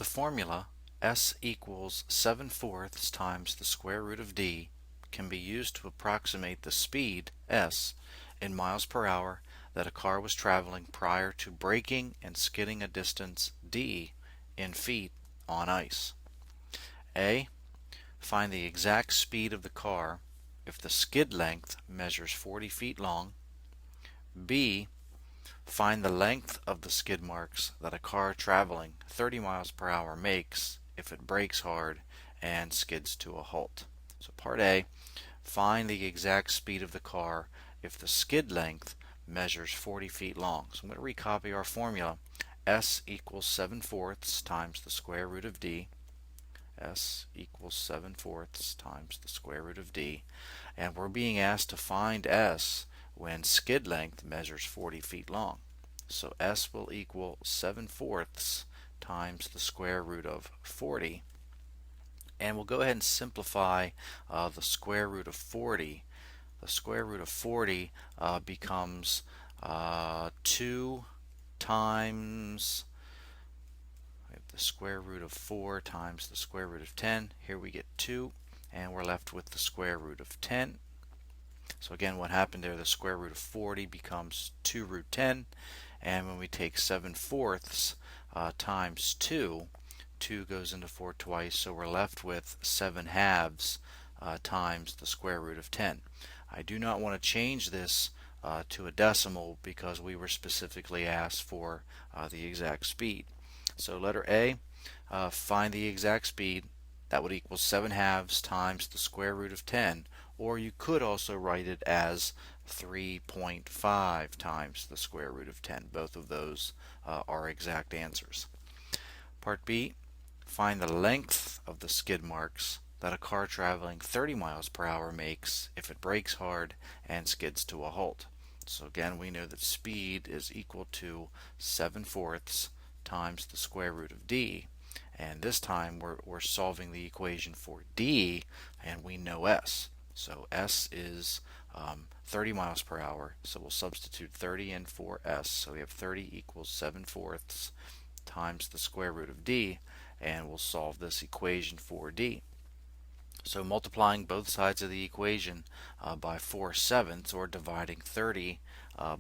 The formula s equals 7/4 times the square root of d can be used to approximate the speed s in miles per hour that a car was traveling prior to braking and skidding a distance d in feet on ice. A. Find the exact speed of the car if the skid length measures 40 feet long. B. Find the length of the skid marks that a car traveling 30 miles per hour makes if it brakes hard and skids to a halt. So part A, find the exact speed of the car if the skid length measures 40 feet long. So I'm going to recopy our formula. S equals 7/4 times the square root of d. S equals 7/4 times the square root of d. And we're being asked to find S when skid length measures 40 feet long. So S will equal 7/4 times the square root of 40. And we'll go ahead and simplify the square root of 40. The square root of 40 becomes 2 times the square root of 4 times the square root of 10. Here we get 2, and we're left with the square root of 10. So again, what happened there, the square root of 40 becomes 2 root 10, and when we take 7/4 times 2, 2 goes into 4 twice, so we're left with 7/2 times the square root of 10. I do not want to change this to a decimal because we were specifically asked for the exact speed. So letter A, find the exact speed. That would equal 7/2 times the square root of 10, or you could also write it as 3.5 times the square root of 10. Both of those are exact answers. Part B, find the length of the skid marks that a car traveling 30 miles per hour makes if it brakes hard and skids to a halt. So again, we know that speed is equal to 7/4 times the square root of d, and this time we're solving the equation for d, and we know s. So s is 30 miles per hour, so we'll substitute 30 in for s. So we have 30 equals 7/4 times the square root of d, and we'll solve this equation for d. So multiplying both sides of the equation by 4/7, or dividing 30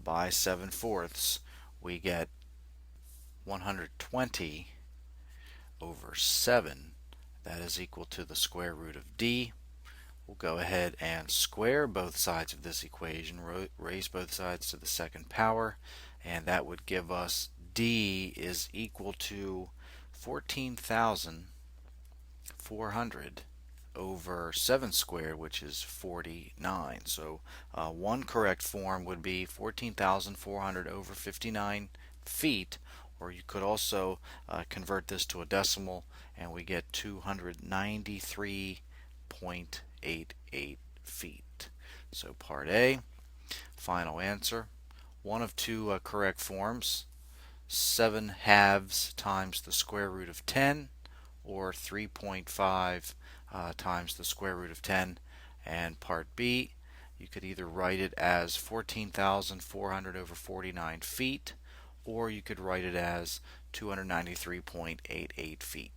by 7/4, we get 120 over 7. That is equal to the square root of d. We'll go ahead and square both sides of this equation, raise both sides to the second power, and that would give us d is equal to 14,400 over 7 squared, which is 49. So one correct form would be 14,400 over 59 feet, or you could also convert this to a decimal, and we get 293.88 feet. So part A, final answer, one of two correct forms, 7/2 times the square root of 10, or 3.5 times the square root of 10. And part B, you could either write it as 14,400 over 49 feet, or you could write it as 293.88 feet.